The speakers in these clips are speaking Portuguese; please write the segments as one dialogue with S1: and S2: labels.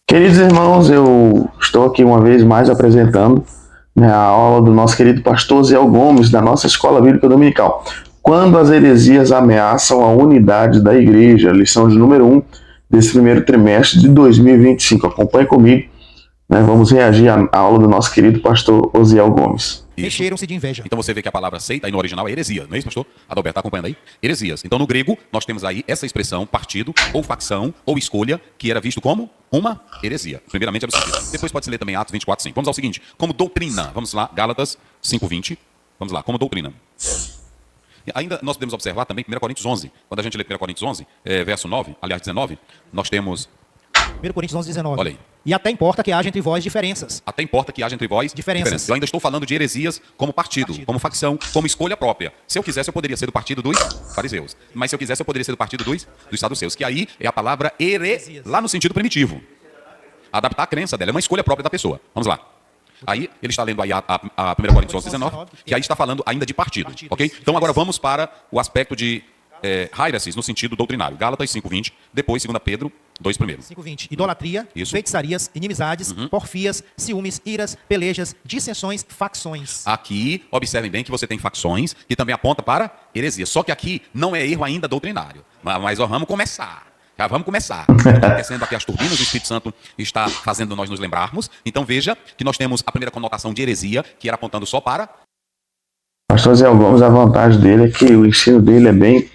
S1: Queridos irmãos, eu estou aqui uma vez mais apresentando, né, a aula do nosso querido pastor Zé Gomes, da nossa Escola Bíblica Dominical. Quando as heresias ameaçam a unidade da igreja, lição de número 1 desse primeiro trimestre de 2025. Acompanhe comigo, né, vamos reagir à aula do nosso querido pastor Osiel Gomes.
S2: Encheram-se de inveja.
S3: Então você vê que a palavra seita aí no original é heresia, não é isso, pastor? Adalberto está acompanhando aí? Heresias. Então no grego nós temos aí essa expressão partido, ou facção, ou escolha, que era visto como uma heresia. Primeiramente era o sentido. Depois pode se ler também Atos 24:5. Vamos ao seguinte, como doutrina. Vamos lá, Gálatas 5:20. Vamos lá, como doutrina. Ainda nós podemos observar também 1 Coríntios 11. Quando a gente lê 1 Coríntios 11, verso 9, aliás 19, nós temos...
S2: 1 Coríntios 11, 19.
S3: Olha aí.
S2: E até importa que haja entre vós diferenças.
S3: Até importa que haja entre vós
S2: Diferenças.
S3: Eu ainda estou falando de heresias como partido, como facção, como escolha própria. Se eu quisesse, eu poderia ser do partido dos fariseus. Mas se eu quisesse, eu poderia ser do partido dos saduceus. Que aí é a palavra lá no sentido primitivo. Adaptar a crença dela. É uma escolha própria da pessoa. Vamos lá. Aí, ele está lendo aí a 1 Coríntios 11, 19, que aí está falando ainda de partido. Ok? Então agora vamos para o aspecto de hierarquias no sentido doutrinário. Gálatas 5:20, depois 2 Pedro 2:1.
S2: 5:20. Idolatria,
S3: Isso.
S2: feitiçarias, inimizades, porfias, ciúmes, iras, pelejas, dissensões, facções.
S3: Aqui, observem bem que você tem facções que também aponta para heresia. Só que aqui não é erro ainda doutrinário. Mas ó, vamos começar. Já vamos começar. Está aquecendo aqui as turbinas, o Espírito Santo está fazendo nós nos lembrarmos. Então veja que nós temos a primeira conotação de heresia, que era apontando só para...
S1: Pastor Zé Gomes, a vantagem dele é que o ensino dele é bem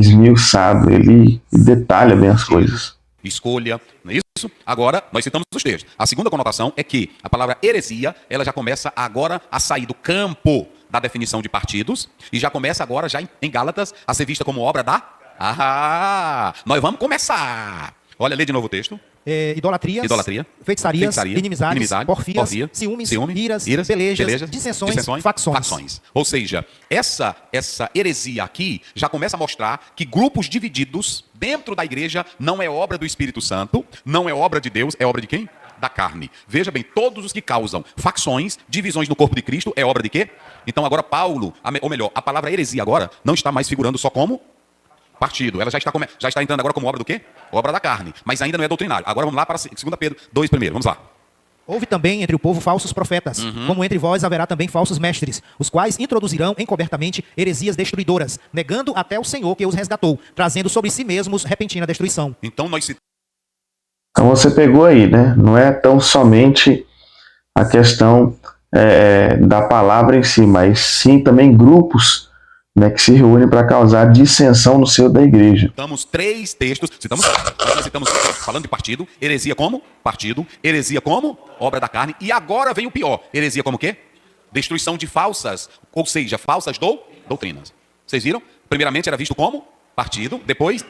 S1: esmiuçado, ele detalha bem as coisas.
S3: Escolha, não é isso? Agora, nós citamos os textos. A segunda conotação é que a palavra heresia, ela já começa agora a sair do campo da definição de partidos e já começa agora, já em Gálatas, a ser vista como obra da... nós vamos começar. Olha, lê de novo o texto.
S2: Idolatria, feitiçarias, inimizades, porfias, ciúmes, iras, pelejas, dissensões, facções.
S3: Ou seja, essa heresia aqui já começa a mostrar que grupos divididos dentro da igreja não é obra do Espírito Santo, não é obra de Deus, é obra de quem? Da carne. Veja bem, todos os que causam facções, divisões no corpo de Cristo, é obra de quê? Então agora Paulo, ou melhor, a palavra heresia agora não está mais figurando só como partido. Ela já está entrando agora como obra do quê? Obra da carne. Mas ainda não é doutrinário. Agora vamos lá para 2 Pedro 2 primeiro. Vamos lá.
S2: Houve também entre o povo falsos profetas, como entre vós haverá também falsos mestres, os quais introduzirão encobertamente heresias destruidoras, negando até o Senhor que os resgatou, trazendo sobre si mesmos repentina destruição.
S3: Então
S1: você pegou aí, né? Não é tão somente a questão da palavra em si, mas sim também grupos, né, que se reúnem para causar dissensão no seio da igreja.
S3: Citamos 3 textos, citamos falando de partido, heresia como partido, heresia como obra da carne, e agora vem o pior, heresia como o quê? Destruição de falsas, ou seja, falsas doutrinas. Vocês viram? Primeiramente era visto como partido, depois...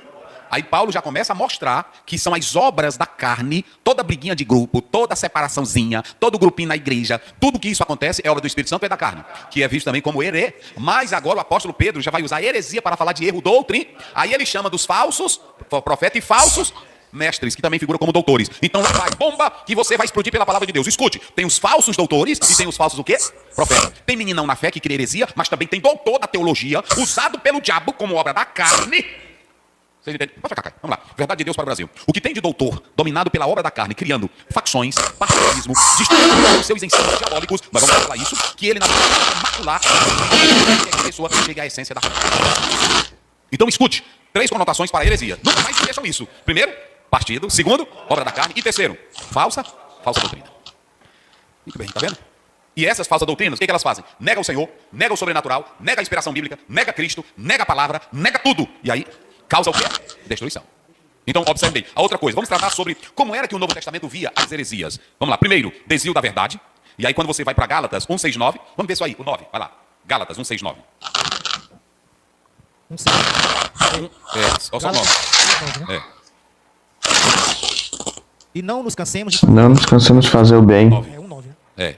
S3: Aí Paulo já começa a mostrar que são as obras da carne, toda briguinha de grupo, toda separaçãozinha, todo grupinho na igreja, tudo que isso acontece é obra do Espírito Santo e da carne, que é visto também como Mas agora o apóstolo Pedro já vai usar heresia para falar de erro doutrina. Aí ele chama dos falsos profetas e falsos mestres, que também figuram como doutores. Então vai, bomba, que você vai explodir pela palavra de Deus. Escute, tem os falsos doutores e tem os falsos o quê? Profetas. Tem meninão na fé que cria heresia, mas também tem doutor da teologia, usado pelo diabo como obra da carne. Vocês entendem? Pode ficar, vamos lá. Verdade de Deus para o Brasil. O que tem de doutor, dominado pela obra da carne, criando facções, partidarismo, destruindo os seus ensinos diabólicos, nós vamos falar isso, que ele na verdade vai macular que a pessoa chegue à essência da fé. Então escute, 3 conotações para a heresia. Nunca mais esqueçam isso. Primeiro, partido. Segundo, obra da carne. E terceiro, falsa doutrina. Muito bem, tá vendo? E essas falsas doutrinas, o que elas fazem? Nega o Senhor, nega o sobrenatural, nega a inspiração bíblica, nega Cristo, nega a palavra, nega tudo. E aí, causa o quê? Destruição. Então, observe bem. A outra coisa, vamos tratar sobre como era que o Novo Testamento via as heresias. Vamos lá. Primeiro, desvio da verdade. E aí, quando você vai para Gálatas 1:6-9, vamos ver isso aí, o 9. Vai lá. Gálatas 1:6-9.
S2: 1:6.
S3: Só o 9.
S2: E não nos cansemos
S1: de fazer o bem.
S3: 9.
S2: É 1:9, né?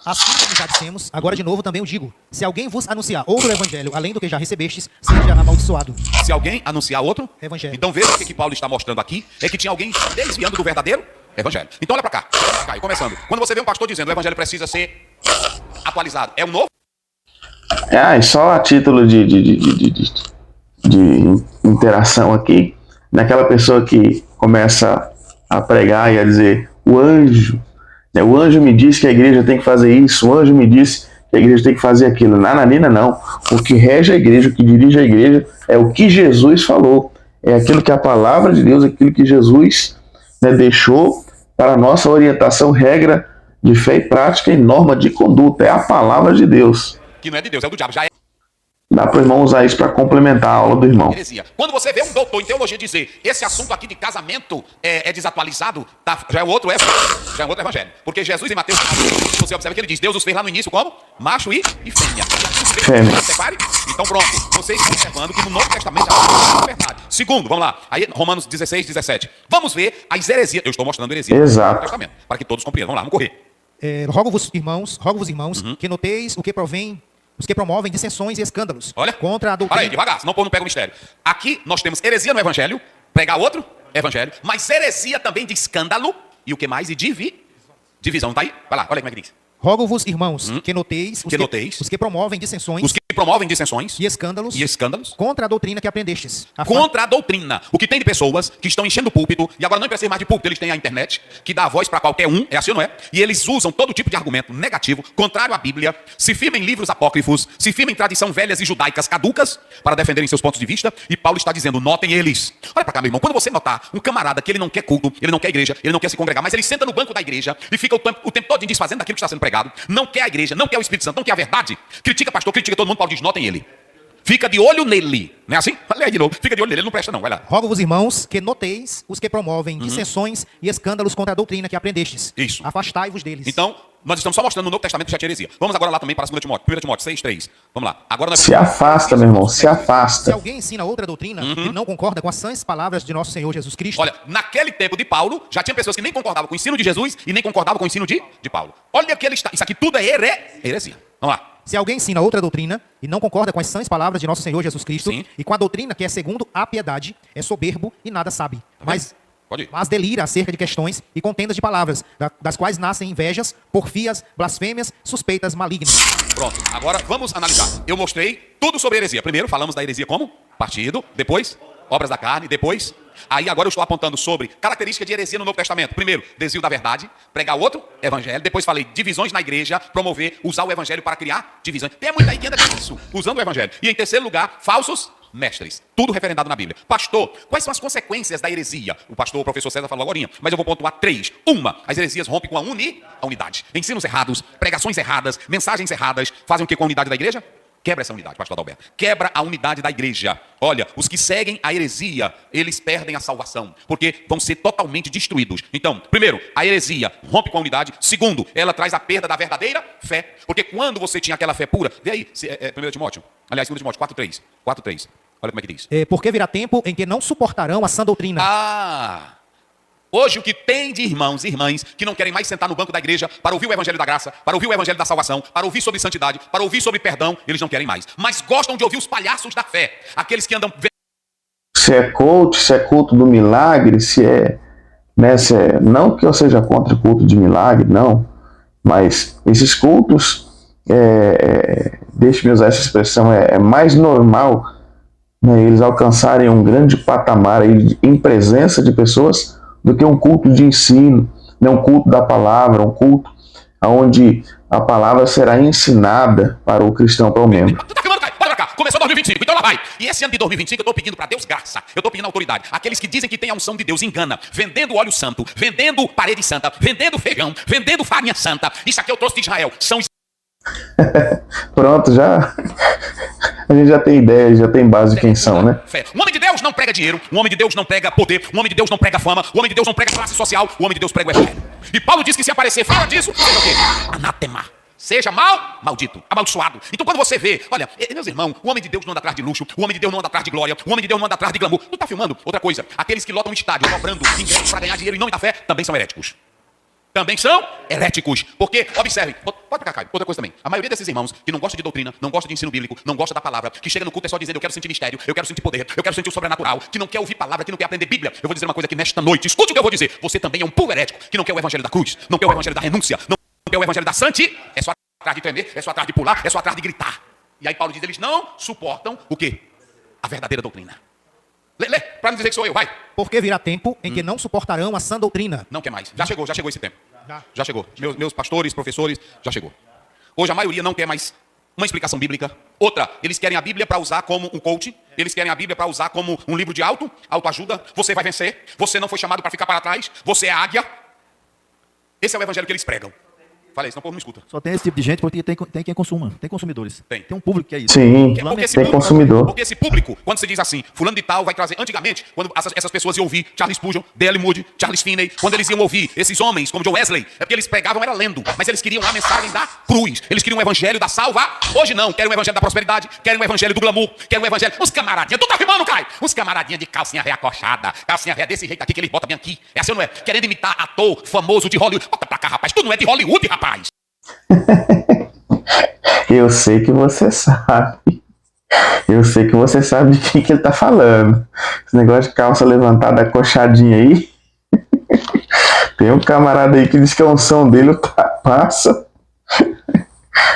S2: Assim como já dissemos, agora de novo também eu digo, se alguém vos anunciar outro evangelho, além do que já recebestes, seja amaldiçoado.
S3: Se alguém anunciar outro
S2: evangelho.
S3: Então veja o que Paulo está mostrando aqui, é que tinha alguém desviando do verdadeiro evangelho. Então olha para cá, começando. Quando você vê um pastor dizendo o evangelho precisa ser atualizado, é um novo?
S1: E só a título de interação aqui, naquela pessoa que começa a pregar e a dizer, o anjo me disse que a igreja tem que fazer isso, o anjo me disse que a igreja tem que fazer aquilo. Nananina não. O que rege a igreja, o que dirige a igreja é o que Jesus falou. É aquilo que a palavra de Deus, aquilo que Jesus, né, deixou para a nossa orientação, regra de fé e prática e norma de conduta. É a palavra de Deus.
S3: Que não é de Deus, é do diabo. Já é
S1: Dá para o irmão usar isso para complementar a aula do irmão.
S3: heresia. Quando você vê um doutor em teologia dizer esse assunto aqui de casamento é desatualizado, tá, já é outro evangelho. Porque Jesus em Mateus, você observa que ele diz, Deus os fez lá no início como? Macho e fêmea.
S1: Fêmea.
S3: Separe? Então pronto, vocês estão observando que no Novo Testamento já é verdade. Segundo, vamos lá, aí Romanos 16, 17. Vamos ver as heresias. Eu estou mostrando heresias
S1: Exato.
S3: no Novo Testamento, para que todos compreendam. Vamos lá, vamos correr.
S2: Rogo-vos, irmãos, que noteis o que provém, os que promovem dissensões e escândalos
S3: Olha,
S2: contra a
S3: para
S2: doutrina.
S3: aí, devagar, senão o povo não pega o mistério. Aqui nós temos heresia no evangelho, pregar outro evangelho, mas heresia também de escândalo, e o que mais? E divisão. Tá aí? Vai lá, olha como é que diz.
S2: Rogo-vos, irmãos, que noteis os que promovem dissensões
S3: Os que promovem dissensões
S2: e escândalos
S3: contra
S2: a doutrina que aprendestes.
S3: contra a doutrina. O que tem de pessoas que estão enchendo o púlpito, e agora não precisa mais de púlpito, eles têm a internet, que dá voz para qualquer um, é assim ou não é? E eles usam todo tipo de argumento negativo, contrário à Bíblia, se firmam em livros apócrifos, se firmam em tradição velhas e judaicas caducas, para defenderem seus pontos de vista, e Paulo está dizendo, notem eles. Olha para cá, meu irmão, quando você notar um camarada que ele não quer culto, ele não quer igreja, ele não quer se congregar, mas ele senta no banco da igreja e fica o tempo todo desfazendo daquilo que está sendo pregado, não quer a igreja, não quer o Espírito Santo, não quer a verdade, critica pastor, critica todo mundo, Paulo diz, notem ele. Fica de olho nele. Não é assim? Olha aí de novo. Fica de olho nele. Ele não presta não. Vai lá.
S2: Rogo-vos, irmãos, que noteis os que promovem dissensões e escândalos contra a doutrina que aprendestes.
S3: Isso.
S2: Afastai-vos deles.
S3: Então, nós estamos só mostrando no Novo Testamento que já tinha heresia. Vamos agora lá também para 2 Timóteo. 1 Timóteo 6, 3. Vamos lá. Agora nós...
S1: Se afasta, meu irmão, se
S2: Se
S1: afasta.
S2: alguém ensina outra doutrina e não concorda com as sãs palavras de nosso Senhor Jesus Cristo,
S3: Olha, naquele tempo de Paulo, já tinha pessoas que nem concordavam com o ensino de Jesus e nem concordavam com o ensino de Paulo. Olha que ele está... Isso aqui tudo é heresia. Vamos lá.
S2: se alguém ensina outra doutrina e não concorda com as sãs palavras de nosso Senhor Jesus Cristo,
S3: Sim.
S2: e com a doutrina que é segundo a piedade, é soberbo e nada sabe.
S3: Pode ir.
S2: Mas delira acerca de questões e contendas de palavras, das quais nascem invejas, porfias, blasfêmias, suspeitas malignas.
S3: Pronto, agora vamos analisar. Eu mostrei tudo sobre heresia. Primeiro falamos da heresia como partido, depois obras da carne, depois... Aí agora eu estou apontando sobre características de heresia no Novo Testamento. Primeiro, desvio da verdade, pregar outro evangelho. Depois falei divisões na igreja, promover, usar o evangelho para criar divisões. Tem muita aí que anda com isso, usando o evangelho. E em terceiro lugar, falsos mestres. Tudo referendado na Bíblia. Pastor, quais são as consequências da heresia? O professor César falou agora, mas eu vou pontuar 3. Uma, as heresias rompem com a unidade. Ensinos errados, pregações erradas, mensagens erradas, fazem o que com a unidade da igreja? Quebra essa unidade, pastor Adalberto. Quebra a unidade da igreja. Olha, os que seguem a heresia, eles perdem a salvação, porque vão ser totalmente destruídos. Então, primeiro, a heresia rompe com a unidade. Segundo, ela traz a perda da verdadeira fé. Porque quando você tinha aquela fé pura... Vê aí, 1 Timóteo. Aliás, 2 Timóteo 4:3. 4:3. Olha como é que diz.
S2: Porque virá tempo em que não suportarão a sã doutrina.
S3: Hoje o que tem de irmãos e irmãs que não querem mais sentar no banco da igreja para ouvir o evangelho da graça, para ouvir o evangelho da salvação, para ouvir sobre santidade, para ouvir sobre perdão, eles não querem mais. Mas gostam de ouvir os palhaços da fé. Aqueles que andam...
S1: Se é coach, se é culto do milagre, não que eu seja contra o culto de milagre, não. Mas esses cultos, deixe-me usar essa expressão, é mais normal, né, eles alcançarem um grande patamar aí em presença de pessoas do que um culto de ensino, né, um culto da palavra, um culto onde a palavra será ensinada para o cristão, para o membro.
S3: Tu tá filmando, Caio? Bora pra cá. Começou 2025, então lá vai. E esse ano de 2025 eu estou pedindo para Deus graça. Eu estou pedindo autoridade. Aqueles que dizem que tem a unção de Deus engana. Vendendo óleo santo, vendendo parede santa, vendendo feijão, vendendo farinha santa. Isso aqui eu trouxe de Israel. São...
S1: Pronto, já... A gente já tem ideia, já tem base de quem são, né?
S3: O homem de Deus não prega dinheiro, o homem de Deus não prega poder, o homem de Deus não prega fama, o homem de Deus não prega classe social, o homem de Deus prega o evangelho. E Paulo diz que se aparecer fala disso, seja o quê? Anátema. Seja maldito, amaldiçoado. Então quando você vê, olha, meus irmãos, o homem de Deus não anda atrás de luxo, o homem de Deus não anda atrás de glória, o homem de Deus não anda atrás de glamour. Tu tá filmando? Outra coisa, aqueles que lotam estádio, cobrando ingressos para ganhar dinheiro em nome da fé, também são heréticos. Também são heréticos. Porque, observem, pode pra cá, Caio, outra coisa também. A maioria desses irmãos que não gosta de doutrina, não gosta de ensino bíblico, não gosta da palavra, que chega no culto é só dizendo eu quero sentir mistério, eu quero sentir poder, eu quero sentir o sobrenatural, que não quer ouvir palavra, que não quer aprender Bíblia. Eu vou dizer uma coisa aqui nesta noite, escute o que eu vou dizer. Você também é um puro herético, que não quer o evangelho da cruz, não quer o evangelho da renúncia, não quer o evangelho da santidade. É só atrás de tremer, é só atrás de pular, é só atrás de gritar. E aí Paulo diz, eles não suportam o quê? A verdadeira doutrina. Lê, para não dizer que sou eu, vai.
S2: Porque virá tempo em que não suportarão a sã doutrina.
S3: Não quer mais. Já chegou esse tempo.
S2: Já.
S3: Já chegou. Meus pastores, professores, já chegou. Hoje a maioria não quer mais uma explicação bíblica. Outra, eles querem a Bíblia para usar como um coach. Eles querem a Bíblia para usar como um livro de autoajuda. Você vai vencer. Você não foi chamado para ficar para trás. Você é águia. Esse é o evangelho que eles pregam. Falei, senão o povo não escuta.
S4: Só tem esse tipo de gente porque tem quem consuma. Tem consumidores.
S3: Tem.
S4: Um público que é isso.
S1: Sim, tem consumidor.
S3: Porque esse público, quando você diz assim, fulano de tal vai trazer... Antigamente, quando essas pessoas iam ouvir Charles Spurgeon, D.L. Moody, Charles Finney, quando eles iam ouvir esses homens como John Wesley, é porque eles pregavam, era lendo, mas eles queriam a mensagem da cruz. Eles queriam o evangelho da salva. Hoje não, querem o evangelho da prosperidade, querem o evangelho do glamour, querem o evangelho... Uns camaradinhas, tu tá rimando, Caio? Uns camaradinhas de calcinha véia acochada, calcinha véia desse jeito aqui que eles botam bem aqui. É assim ou não é? Querendo imitar ator famoso de Hollywood. Bota pra cá, rapaz, tu não é de Hollywood, rapaz.
S1: Eu sei que você sabe. Eu sei que você sabe de quem que ele tá falando. Esse negócio de calça levantada, acochadinha aí. Tem um camarada aí que diz que a unção dele ultrapassa.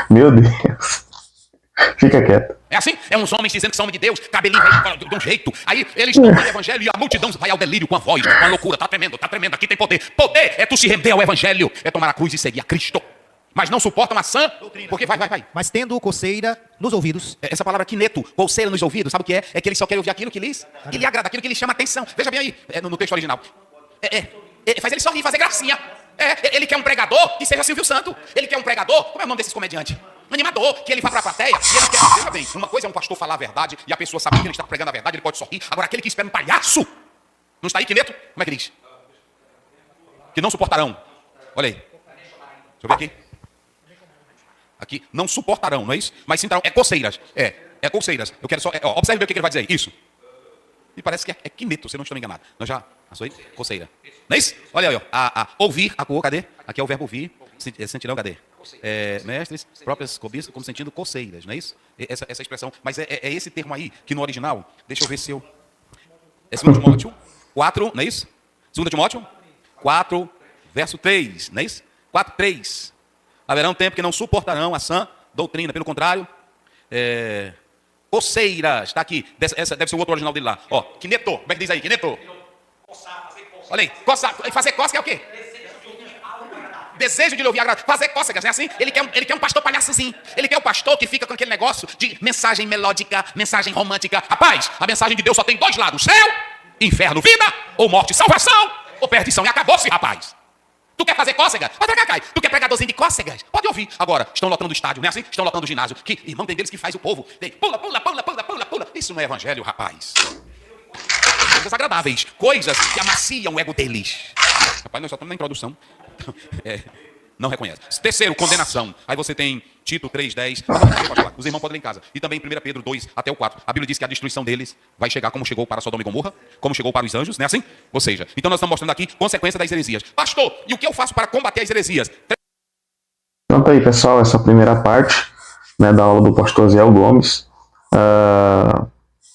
S1: Meu Deus. Fica quieto.
S3: É assim? É uns homens dizendo que são homens de Deus, cabelinho de um jeito. Aí eles não têm evangelho e a multidão vai ao delírio com a voz, com a loucura. Tá tremendo, aqui tem poder. Poder é tu se render ao evangelho, é tomar a cruz e seguir a Cristo. Mas não suportam a sã, porque vai.
S2: Mas tendo coceira nos ouvidos.
S3: Essa palavra quineto, coceira nos ouvidos, sabe o que é? É que eles só querem ouvir aquilo que lhes agrada, aquilo que lhes chama atenção. Veja bem aí, no texto original. Faz ele sorrir, fazer gracinha. Ele quer um pregador que seja Silvio Santo. Ele quer um pregador, como é o nome desses comediantes? Animador, que ele vá pra plateia e ele quer, veja bem, uma coisa é um pastor falar a verdade e a pessoa sabe que ele está pregando a verdade, ele pode sorrir. Agora aquele que espera um palhaço, não está aí, quineto? Como é que diz? Que não suportarão. Olha aí. Deixa eu ver aqui. Aqui, não suportarão, não é isso? Mas sim, coceiras. É coceiras. Eu quero só, observe bem o que ele vai dizer aí. Isso. Me parece que é quineto, se eu não estou enganado. Nós já, passou aí? Coceira. Não é isso? Olha aí, ó. Ouvir, cadê? Aqui é o verbo ouvir. Sentirão, cadê? Mestres, próprias cobiças, como sentindo coceiras, não é isso? Essa expressão. Mas é esse termo aí, que no original, deixa eu ver se eu... É 2 Timóteo 4, não é isso? 2 Timóteo 4, verso 3, não é isso? 4, 3. Haverá um tempo que não suportarão a sã doutrina. Pelo contrário, coceiras. Está aqui. Essa deve ser o outro original dele lá. Ó, quineto. Como é que diz aí? Quineto. Olha aí. Coçar. Fazer cócega é o quê? Desejo de lhe ouvir agradar. Fazer cócegas, é assim? Ele quer um pastor palhaçozinho. Ele quer um pastor que fica com aquele negócio de mensagem melódica, mensagem romântica. Rapaz, a mensagem de Deus só tem 2 lados. Céu, inferno, vida, ou morte, salvação, ou perdição. E acabou-se, rapaz. Tu quer fazer cócegas? Vai pra cá, Caio. Tu quer pregadorzinho de cócegas? Pode ouvir. Agora, estão lotando o estádio, não é assim? Estão lotando o ginásio. Que, irmão, tem deles que faz o povo. Pula. Isso não é evangelho, rapaz. Coisas agradáveis. Coisas que amaciam o ego deles. Rapaz, nós só estamos na introdução. Não reconhece. Terceiro, condenação. Aí você tem Tito 3:10. Os irmãos podem ler em casa. E também 1 Pedro 2 até o 4. A Bíblia diz que a destruição deles vai chegar como chegou para Sodoma e Gomorra, como chegou para os anjos, não é assim? Ou seja, então nós estamos mostrando aqui consequência das heresias. Pastor, e o que eu faço para combater as heresias?
S1: Então tá aí, pessoal, essa primeira parte, né, da aula do pastor Zé Gomes.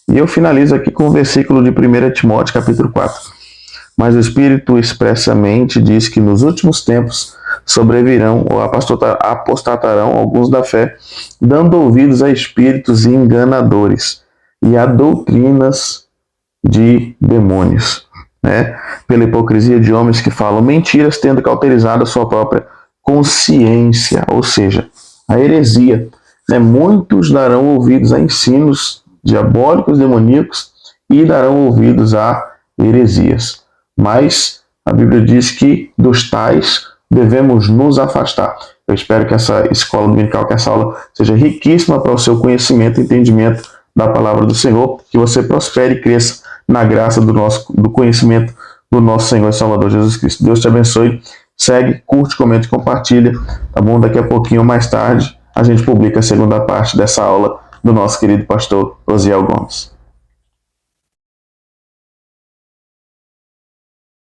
S1: E eu finalizo aqui com o versículo de 1 Timóteo, capítulo 4. Mas o Espírito expressamente diz que nos últimos tempos sobrevirão ou apostatarão alguns da fé, dando ouvidos a espíritos enganadores e a doutrinas de demônios, né? Pela hipocrisia de homens que falam mentiras, tendo cauterizado a sua própria consciência, ou seja, a heresia, né? Muitos darão ouvidos a ensinos diabólicos, demoníacos, e darão ouvidos a heresias. Mas a Bíblia diz que dos tais devemos nos afastar. Eu espero que essa escola dominical, que essa aula seja riquíssima para o seu conhecimento e entendimento da palavra do Senhor, que você prospere e cresça na graça do conhecimento do nosso Senhor e Salvador Jesus Cristo. Deus te abençoe. Segue, curte, comente e compartilha. Tá bom? Daqui a pouquinho, mais tarde, a gente publica a segunda parte dessa aula do nosso querido pastor Osiel Gomes.